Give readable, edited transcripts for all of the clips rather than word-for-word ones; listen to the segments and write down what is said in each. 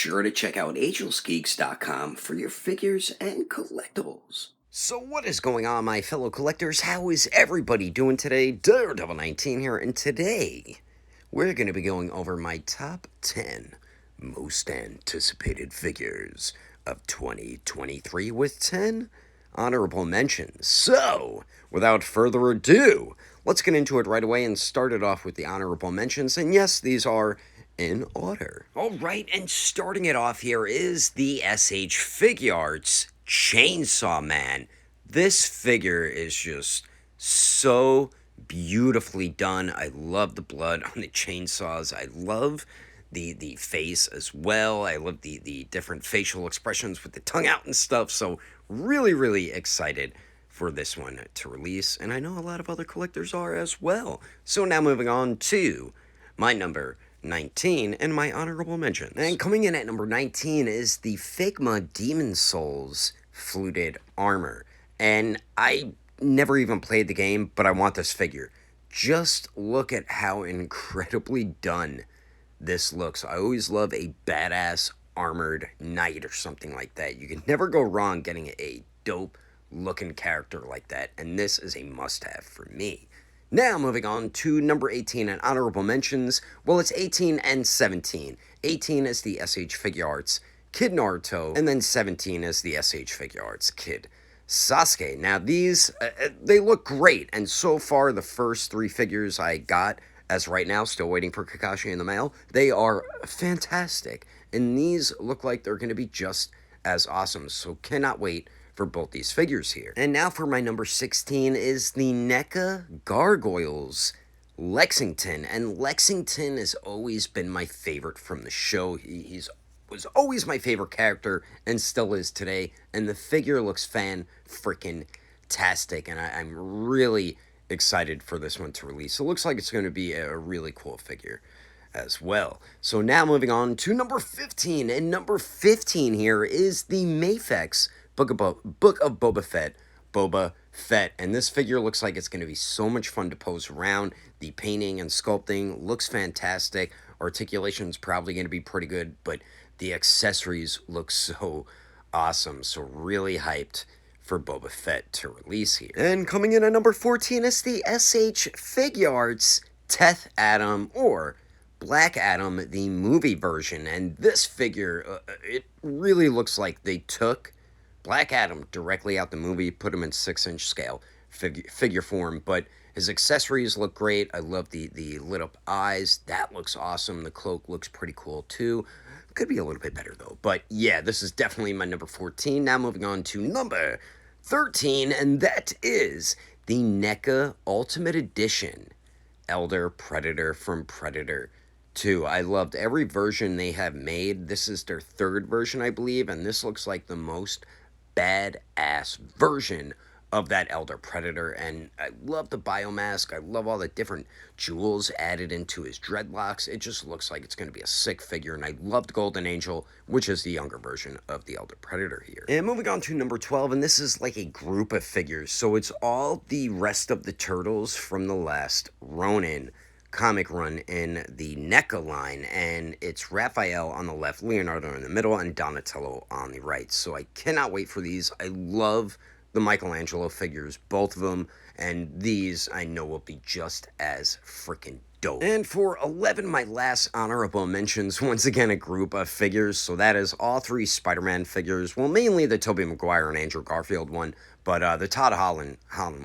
sure to check out Agelessgeeks.com for your figures and collectibles. So what is going on, my fellow collectors? How is everybody doing today? Daredevil19 here, and today we're going to be going over my top 10 most anticipated figures of 2023 with 10 honorable mentions. So, without further ado, let's get into it right away and start it off with the honorable mentions. And yes, these are in order. Alright, and starting it off here is the SH Figuarts Chainsaw Man. This figure is just so beautifully done. I love the blood on the chainsaws. I love the face as well. I love the different facial expressions with the tongue out and stuff. So really excited for this one to release. And I know a lot of other collectors are as well. So now moving on to my number 19 and my honorable mentions. And coming in at number 19 is the Figma Demon Souls Fluted Armor. And I never even played the game, but I want this figure. Just look at how incredibly done this looks. I always love a badass armored knight or something like that. You can never go wrong getting a dope looking character like that. And this is a must-have for me. Now, moving on to number 18 and honorable mentions. Well, it's 18 and 17. 18 is the SH Figuarts Kid Naruto, and then 17 is the SH Figuarts Kid Sasuke. Now, these, they look great, and so far, the first 3 figures I got, as right now, still waiting for Kakashi in the mail, they are fantastic. And these look like they're going to be just as awesome, so cannot wait for both these figures here. And now for my number 16 is the NECA Gargoyles Lexington. And Lexington has always been my favorite from the show. He was always my favorite character and still is today. And the figure looks fan-freaking-tastic. And I'm really excited for this one to release. It looks like it's going to be a really cool figure as well. So now moving on to number 15. And number 15 here is the Mafex Book of Boba Fett, and this figure looks like it's going to be so much fun to pose around. The painting and sculpting looks fantastic. Articulation's probably going to be pretty good, but the accessories look so awesome. So really hyped for Boba Fett to release here. And coming in at number 14 is the SH Figuarts Teth Adam, or Black Adam, the movie version. And this figure, it really looks like they took Black Adam directly out the movie, put him in 6-inch scale figure form, but his accessories look great. I love the lit up eyes. That looks awesome. The cloak looks pretty cool too. Could be a little bit better though. But yeah, this is definitely my number 14. Now moving on to number 13, and that is the NECA Ultimate Edition Elder Predator from Predator 2. I loved every version they have made. This is their 3rd version, I believe, and this looks like the most badass version of that Elder Predator. And I love the biomask. I love all the different jewels added into his dreadlocks. It just looks like it's going to be a sick figure. And I loved Golden Angel, which is the younger version of the Elder Predator here. And moving on to number 12, and this is like a group of figures. So it's all the rest of the Turtles from the last Ronin comic run in the NECA line, and it's Raphael on the left, Leonardo in the middle, and Donatello on the right. So I cannot wait for these. I love the Michelangelo figures, both of them, and these I know will be just as freaking dope. And for 11, my last honorable mentions, once again a group of figures. So that is all 3 Spider-Man figures, well, mainly the Tobey Maguire and Andrew Garfield one, but the Todd Holland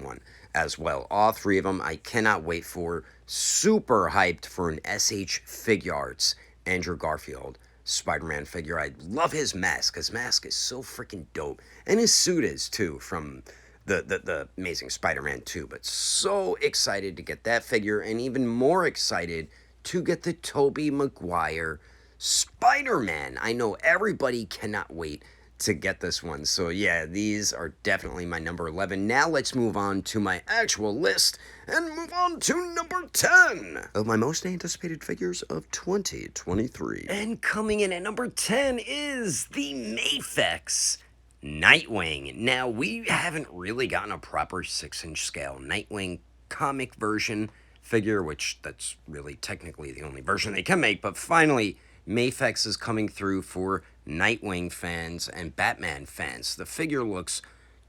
one as well. All 3 of them I cannot wait for. Super hyped for an SH Figuarts Andrew Garfield Spider-Man figure. I love his mask. His mask is so freaking dope. And his suit is too, from the Amazing Spider-Man 2. But so excited to get that figure, and even more excited to get the Tobey Maguire Spider-Man. I know everybody cannot wait to get this one. So yeah, these are definitely my number 11. Now let's move on to my actual list and move on to number 10 of my most anticipated figures of 2023. And coming in at number 10 is the Mafex Nightwing. Now, we haven't really gotten a proper 6-inch scale Nightwing comic version figure, which that's really technically the only version they can make, but finally Mafex is coming through for Nightwing fans and Batman fans. The figure looks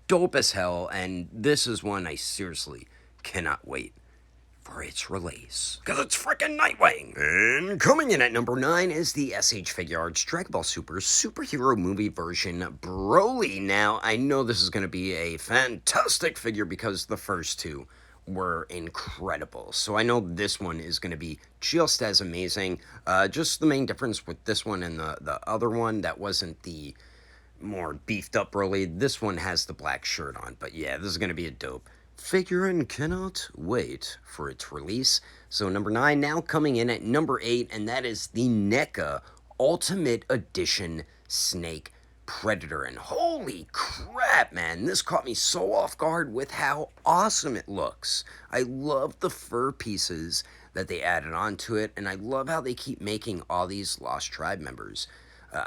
dope as hell, and this is one I seriously cannot wait for its release. Because it's freaking Nightwing! And coming in at number 9 is the SH Figure Arts Dragon Ball Super superhero movie version Broly. Now, I know this is going to be a fantastic figure because the first two were incredible. So I know this one is going to be just as amazing. Just the main difference with this one and the other one, that wasn't the more beefed up Broly. This one has the black shirt on. But yeah, this is going to be a dope figure and cannot wait for its release. So number 9 now coming in at number 8, and that is the NECA Ultimate Edition Snake Predator. And holy crap, man, this caught me so off guard with how awesome it looks. I love the fur pieces that they added onto it, and I love how they keep making all these Lost Tribe members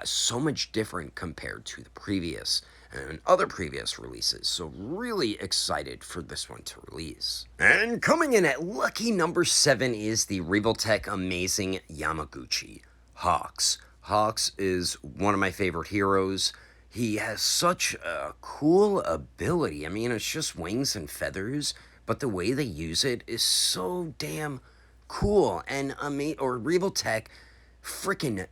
so much different compared to the previous and other previous releases. So really excited for this one to release. And coming in at lucky number 7 is the Revoltech Amazing Yamaguchi Hawks. Hawks is one of my favorite heroes. He has such a cool ability. I mean, it's just wings and feathers, but the way they use it is so damn cool. And Revoltech freaking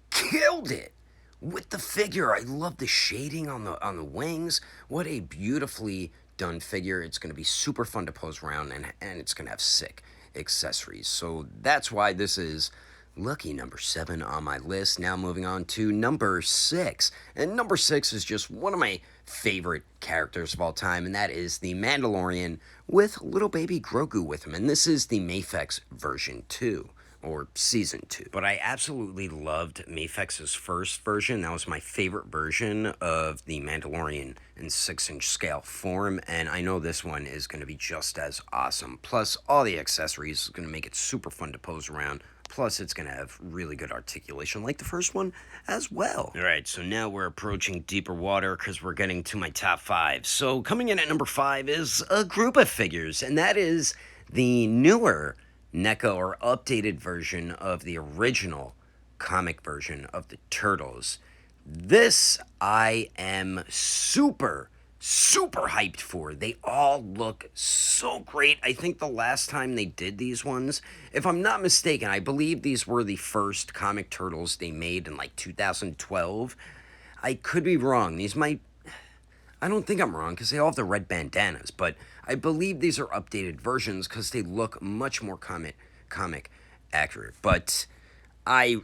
killed it with the figure. I love the shading on the wings. What a beautifully done figure. It's going to be super fun to pose around, and it's going to have sick accessories. So that's why this is lucky number 7 on my list. Now moving on to number 6. And number 6 is just one of my favorite characters of all time, and that is the Mandalorian with little baby Grogu with him. And this is the Mafex version 2. Or Season 2. But I absolutely loved Mafex's first version. That was my favorite version of the Mandalorian in 6-inch scale form, and I know this one is going to be just as awesome. Plus, all the accessories is going to make it super fun to pose around. Plus, it's going to have really good articulation like the first one as well. Alright, so now we're approaching deeper water because we're getting to my top 5. So coming in at number 5 is a group of figures, and that is the newer NECA or updated version of the original comic version of the Turtles. This I am super hyped for. They all look so great. I think the last time they did these ones, if I'm not mistaken, I believe these were the first comic Turtles they made in like 2012. I could be wrong. I don't think I'm wrong because they all have the red bandanas, but I believe these are updated versions because they look much more comic accurate. But I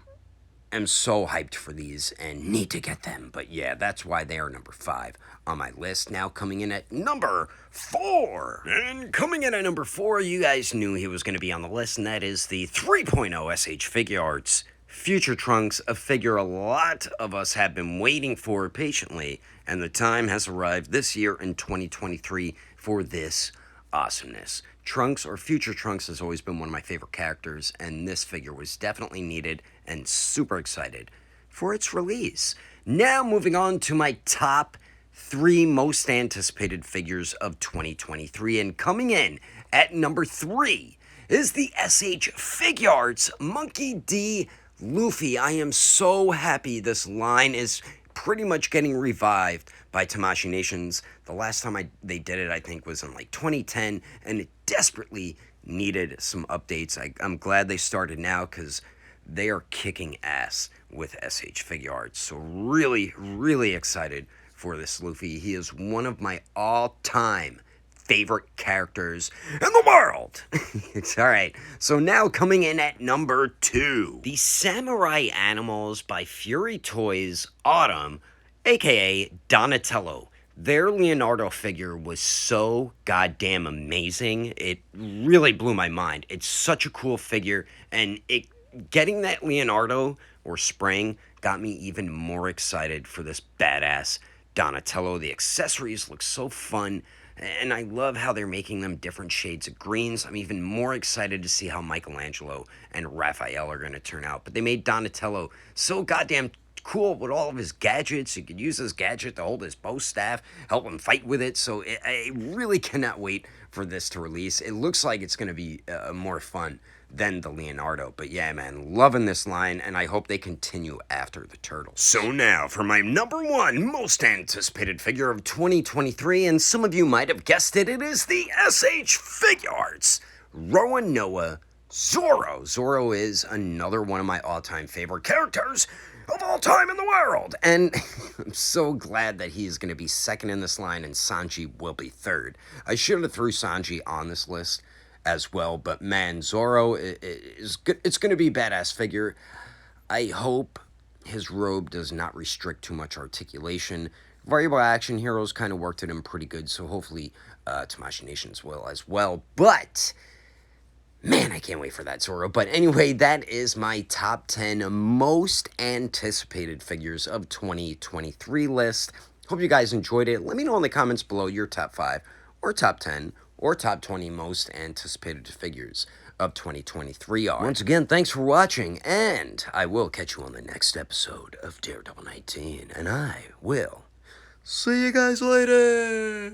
am so hyped for these and need to get them. But yeah, that's why they are number 5 on my list. Now coming in at number 4. And coming in at number 4, you guys knew he was going to be on the list, and that is the 3.0 SH Figure Arts Future Trunks, a figure a lot of us have been waiting for patiently, and the time has arrived this year in 2023 for this awesomeness. Trunks, or Future Trunks, has always been one of my favorite characters, and this figure was definitely needed and super excited for its release. Now moving on to my top 3 most anticipated figures of 2023, and coming in at number 3 is the SH Figure Arts Monkey D. Luffy. I am so happy this line is pretty much getting revived by Tamashii Nations. The last time they did it, I think, was in like 2010, and it desperately needed some updates. I'm glad they started now because they are kicking ass with SH Figure Arts. So really excited for this Luffy. He is one of my all-time favorite characters in the world. Alright, so now coming in at number 2, the Samurai Animals by Fury Toys Autumn, aka Donatello. Their Leonardo figure was so goddamn amazing. It really blew my mind. It's such a cool figure, and getting that Leonardo or Spring got me even more excited for this badass Donatello. The accessories look so fun, and I love how they're making them different shades of greens. I'm even more excited to see how Michelangelo and Raphael are going to turn out. But they made Donatello so goddamn cool with all of his gadgets. He could use his gadget to hold his bow staff, help him fight with it. So I really cannot wait for this to release. It looks like it's going to be more fun than the Leonardo. But yeah, man, loving this line, and I hope they continue after the turtle. So now for my number one most anticipated figure of 2023, and some of you might have guessed it, it is the SH Figuarts Rowan Noah Zorro. Zorro is another one of my all-time favorite characters of all time in the world. And I'm so glad that he's going to be second in this line and Sanji will be third. I should have threw Sanji on this list as well, but man, Zorro is good. It's going to be a badass figure. I hope his robe does not restrict too much articulation. Variable action heroes kind of worked at him pretty good, so hopefully Tamashii Nations will as well. But man, I can't wait for that Zorro. But anyway, that is my top 10 most anticipated figures of 2023 list. Hope you guys enjoyed it. Let me know in the comments below your top 5 or top 10 or top 20 most anticipated figures of 2023 are. Once again, thanks for watching, and I will catch you on the next episode of Daredevil 19, and I will see you guys later.